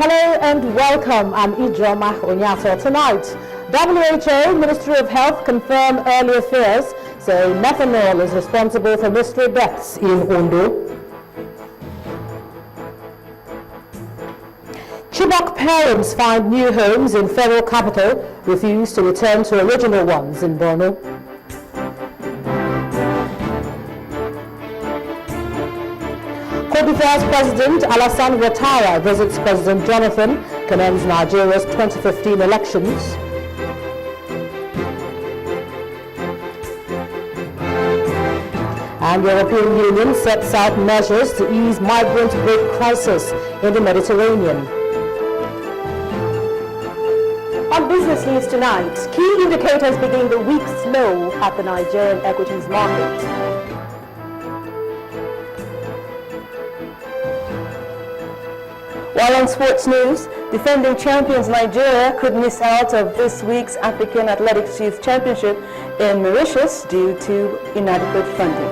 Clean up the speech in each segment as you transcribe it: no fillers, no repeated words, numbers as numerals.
Hello and welcome. I'm Ijoma Onyato. Tonight, WHO, Ministry of Health, confirmed earlier fears, say methanol is responsible for mystery deaths in Ondo. Chibok parents find new homes in federal capital, refuse to return to original ones in Borno. Cote d'Ivoire's President Alassane Ouattara visits President Jonathan, commends Nigeria's 2015 elections. And the European Union sets out measures to ease migrant boat crisis in the Mediterranean. On business news tonight, key indicators beginning the week slow at the Nigerian equities market. While on sports news, defending champions Nigeria could miss out of this week's African Athletics Youth Championship in Mauritius due to inadequate funding.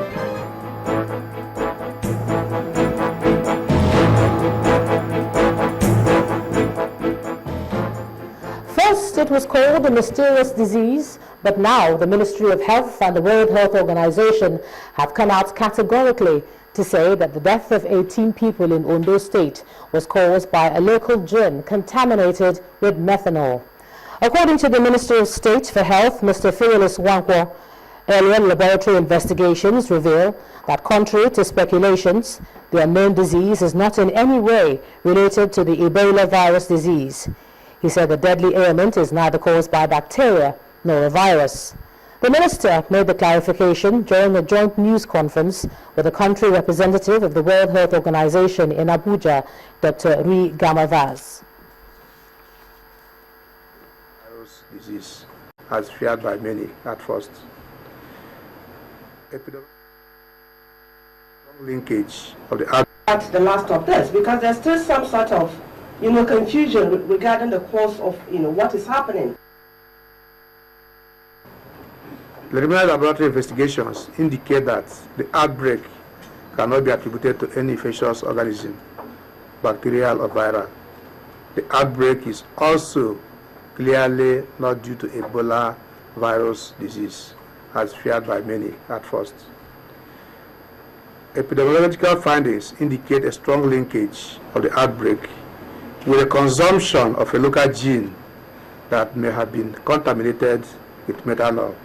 First, it was called a mysterious disease, but now the Ministry of Health and the World Health Organization have come out categorically to say that the death of 18 people in Ondo State was caused by a local gin contaminated with methanol. According to the Minister of State for Health, Mr. Fearless Wankwo, earlier laboratory investigations reveal that contrary to speculations, the unknown disease is not in any way related to the Ebola virus disease. He said the deadly ailment is neither caused by bacteria nor a virus. The minister made the clarification during a joint news conference with a country representative of the World Health Organization in Abuja, Dr. Rui Gamavaz. Virus disease, as feared by many at first. Linkage of the at the last of this, because there's still some sort of confusion regarding the cause of what is happening. Preliminary laboratory investigations indicate that the outbreak cannot be attributed to any infectious organism, bacterial or viral. The outbreak is also clearly not due to Ebola virus disease, as feared by many at first. Epidemiological findings indicate a strong linkage of the outbreak with the consumption of a local gene that may have been contaminated with methanol,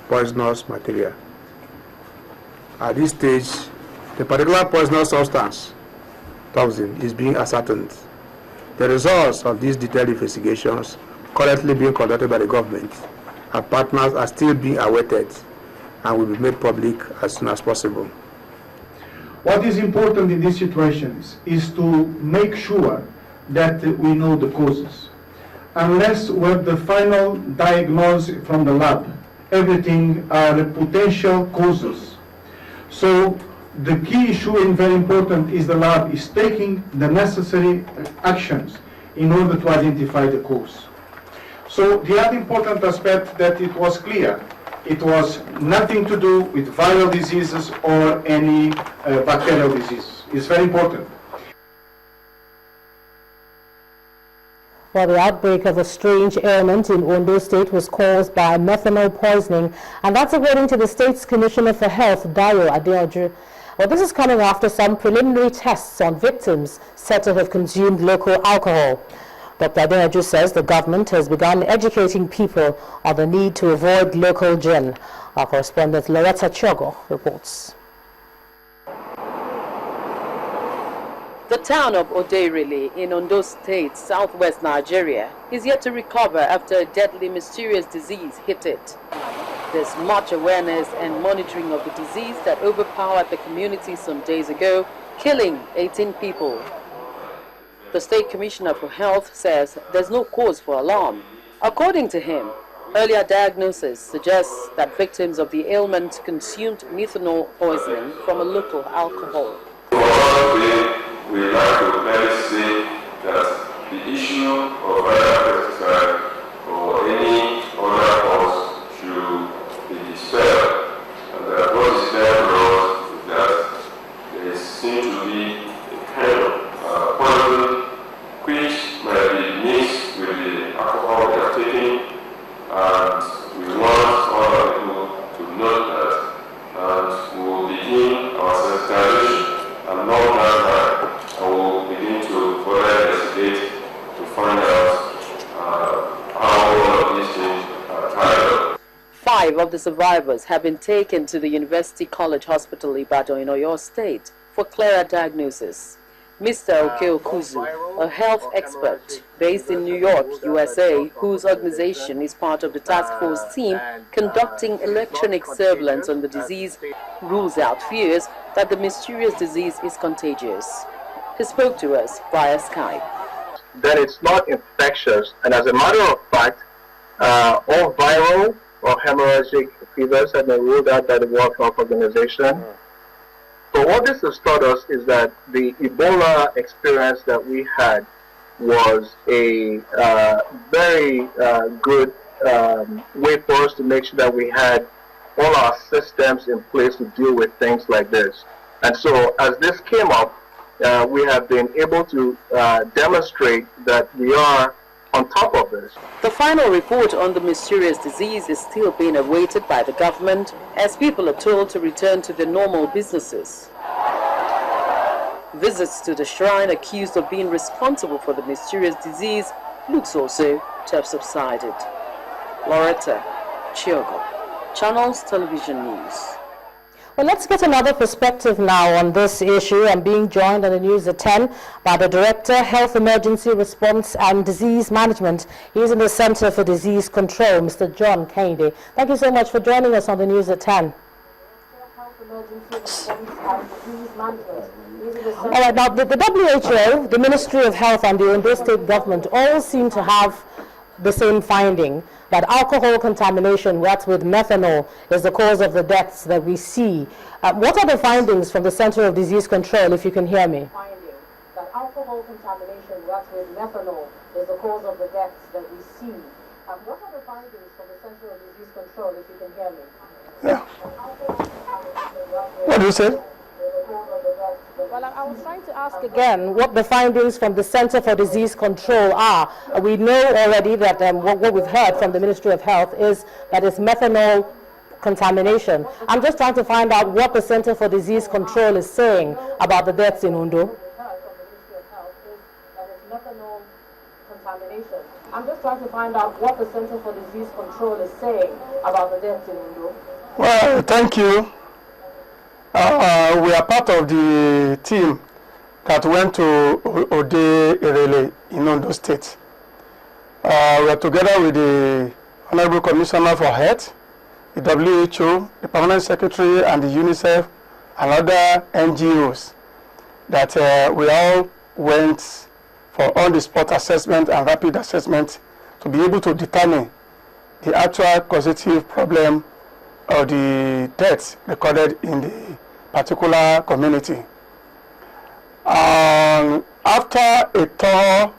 poisonous material. At this stage, the particular poisonous substance, toxin, is being ascertained. The results of these detailed investigations currently being conducted by the government and partners are still being awaited and will be made public as soon as possible. What is important in these situations is to make sure that we know the causes. Unless we have the final diagnosis from the lab, everything are potential causes. So the key issue and very important is the lab is taking the necessary actions in order to identify the cause. So the other important aspect that it was clear, it was nothing to do with viral diseases or any bacterial diseases. It's very important. Well, the outbreak of a strange ailment in Ondo State was caused by methanol poisoning, and that's according to the state's Commissioner for Health, Dayo Adeoju. Well, this is coming after some preliminary tests on victims said to have consumed local alcohol. Dr. Adeoju says the government has begun educating people on the need to avoid local gin. Our correspondent Loretta Chogo reports. The town of Odeirele in Ondo State, southwest Nigeria, is yet to recover after a deadly mysterious disease hit it. There's much awareness and monitoring of the disease that overpowered the community some days ago, killing 18 people. The State Commissioner for Health says there's no cause for alarm. According to him, earlier diagnosis suggests that victims of the ailment consumed methanol poisoning from a local alcohol. We like to clearly say that the issue of viral pesticide or any other cause should be dispelled, and that what is there for us is that there seems to be a kind of poison which 5 of the survivors have been taken to the University College Hospital Ibadan in Oyo State for clearer diagnosis. Mr. Okeokuzu, a health expert based in New York, USA, whose organization is part of the task force team conducting electronic surveillance on the disease, rules out fears that the mysterious disease is contagious. He spoke to us via Skype. That it's not infectious, and as a matter of fact, all viral or hemorrhagic fevers have been ruled out by the World Health Organization. So what this has taught us is that the Ebola experience that we had was a very good way for us to make sure that we had all our systems in place to deal with things like this. And so as this came up, we have been able to demonstrate that we are on top of this. The final report on the mysterious disease is still being awaited by the government as people are told to return to their normal businesses. Visits to the shrine accused of being responsible for the mysterious disease looks also to have subsided. Loretta Chiogo, Channels Television News. Well, let's get another perspective now on this issue. I'm being joined on the news at 10 by the Director, Health Emergency Response and Disease Management. He's in the Center for Disease Control, Mr. John Kende. Thank you so much for joining us on the news at 10. All right, now the WHO, the Ministry of Health and the Ondo State government all seem to have the same finding, that alcohol contamination, what's with methanol, is the cause of the deaths that we see. What are the findings from the Center of Disease Control, if you can hear me? That alcohol contamination, what's with methanol, is the cause of the deaths that we see. What are the findings from the Center of Disease Control, if you can hear me? Yeah. What do you say? Well, I was trying to ask again what the findings from the Center for Disease Control are. We know already that what we've heard from the Ministry of Health is that it's methanol contamination. I'm just trying to find out what the Center for Disease Control is saying about the deaths in Ondo. I'm just trying to find out what the Center for Disease Control is saying about the deaths in Ondo. Well, thank you. We are part of the team that went to Ode in Ondo State. We are together with the Honorable Commissioner for Health, the WHO, the Permanent Secretary, and the UNICEF, and other NGOs that we all went for on-the-spot assessment and rapid assessment to be able to determine the actual causative problem of the deaths recorded in the particular community. After a thorough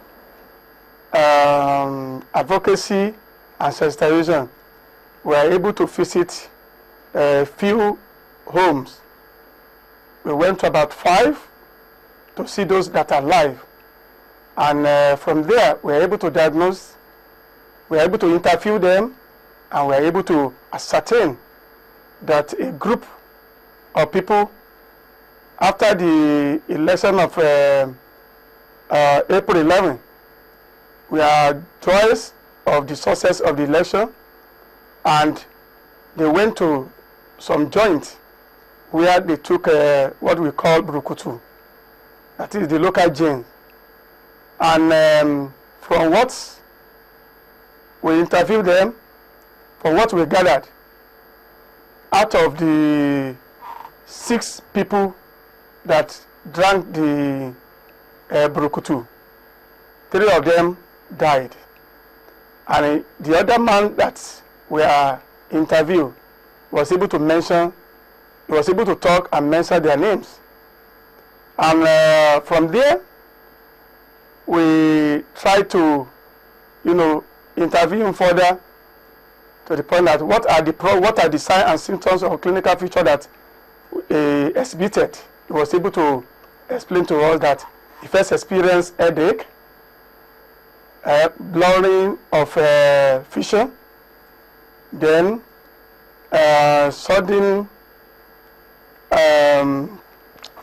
advocacy and sensitization, we are able to visit a few homes. We went to about 5 to see those that are alive. And from there, we are able to diagnose, we are able to interview them, and we are able to ascertain that a group of people, after the election of April 11, we are joyous of the success of the election, and they went to some joint where they took what we call brukutu, that is the local gin. And from what we interviewed them, from what we gathered, out of the 6 people that drank the brukutu, 3 of them died. And the other man that we are interviewed was able to mention, he was able to talk and mention their names. And from there, we try to, interview him further to the point that what are the signs and symptoms or clinical features that exhibited. He was able to explain to us that he first experienced headache, blurring of vision, then sudden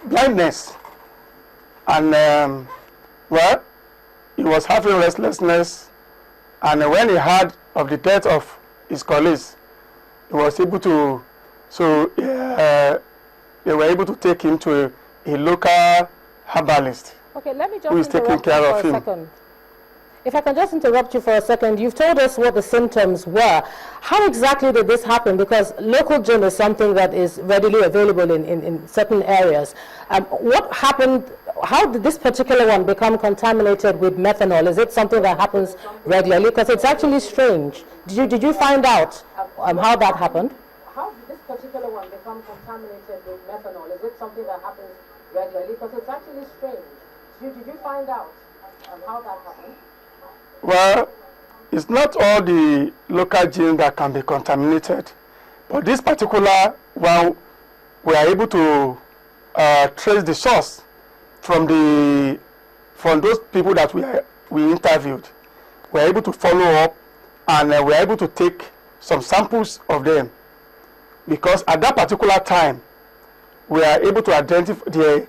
blindness, and he was having restlessness, and when he heard of the death of his colleagues, he was able to, so they were able to take him to a local herbalist. Okay, let me just who is taking interrupt care you of for a him. second. If I can just interrupt you for a second, you've told us what the symptoms were. How exactly did this happen? Because local gin is something that is readily available in certain areas. What happened? How did this particular one become contaminated with methanol? Is it something that happens regularly? Because it's actually strange. Did you find out how that happened? How did this particular one become contaminated with methanol? Is it something that happens regularly? Because it's actually strange. Did you find out how that happened? Well, it's not all the local gin that can be contaminated, but this particular one, we are able to trace the source from those people that we interviewed. We are able to follow up, and we are able to take some samples of them, because at that particular time, we are able to identify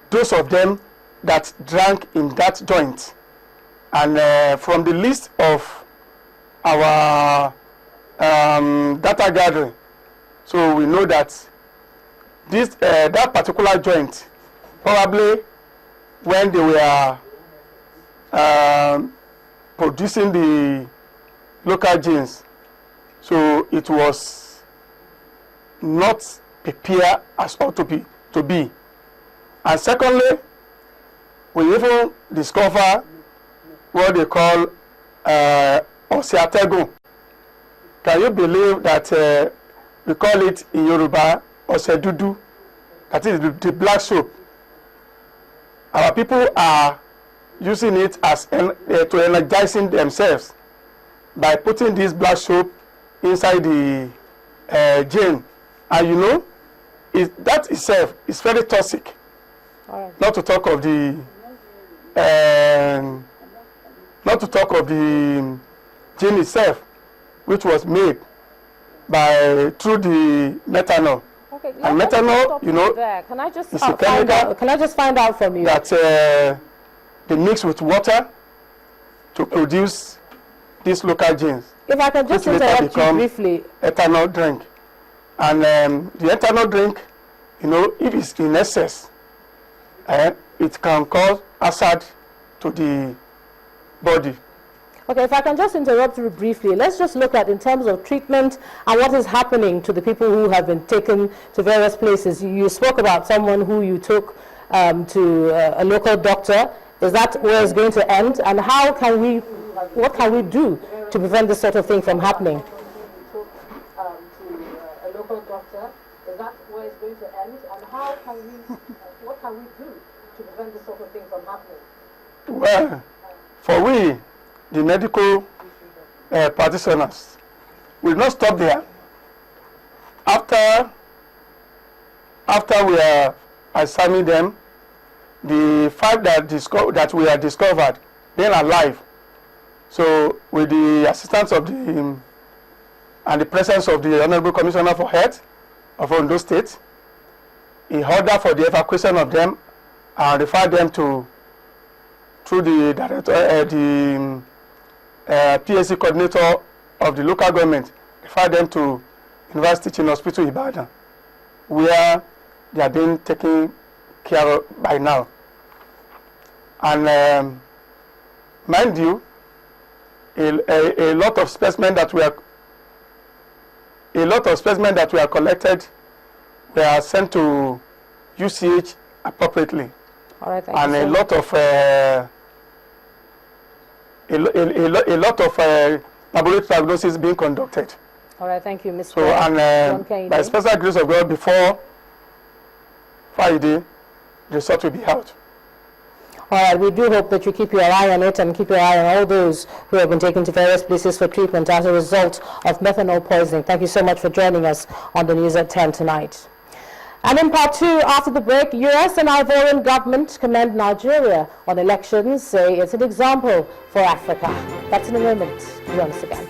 those of them that drank in that joint. And from the list of our data gathering, so we know that that particular joint, probably when they were producing the local gins, so it was not prepared as ought to be. And secondly, we even discover what they call osiatego. Can you believe that we call it in Yoruba osedudu? That is the black soap. Our people are using it as to energizing themselves by putting this black soap inside the gin, and you know, that itself is very toxic. Right. Not to talk of the gin itself, which was made through the methanol. Okay, and methanol, you know, can I just find out from you that they mix with water to produce these local gins. If I can just interrupt you briefly. Ethanol drink, and the ethanol drink, you know, if it's in excess, it can cause hazard to the body. Okay, if I can just interrupt you briefly, let's just look at in terms of treatment and what is happening to the people who have been taken to various places. You spoke about someone who you took to a local doctor. Is that where it's going to end? And what can we do to prevent this sort of thing from happening? To a local doctor, is that where it's going to end? And what can we do to prevent this sort of thing from happening? Well, for we, the medical practitioners, will not stop there. After we are examining them, the fact that we are discovered being alive, so with the assistance of and the presence of the Honorable Commissioner for Health of Ondo State, in order for the evacuation of them and refer them through the director, the PSC coordinator of the local government, refer them to University Teaching Hospital Ibadan, where they are being taken care of by now. And mind you, a lot of specimens that were collected were sent to UCH appropriately. All right, and a lot of laboratory diagnosis being conducted. All right, thank you, Mr. So, and by special grace of God, before Friday, the result will be out. All right, we do hope that you keep your eye on it and keep your eye on all those who have been taken to various places for treatment as a result of methanol poisoning. Thank you so much for joining us on the News at 10 tonight. And in part 2, after the break, US and Ivorian government commend Nigeria on elections, say it's an example for Africa. That's in a moment. Join us again.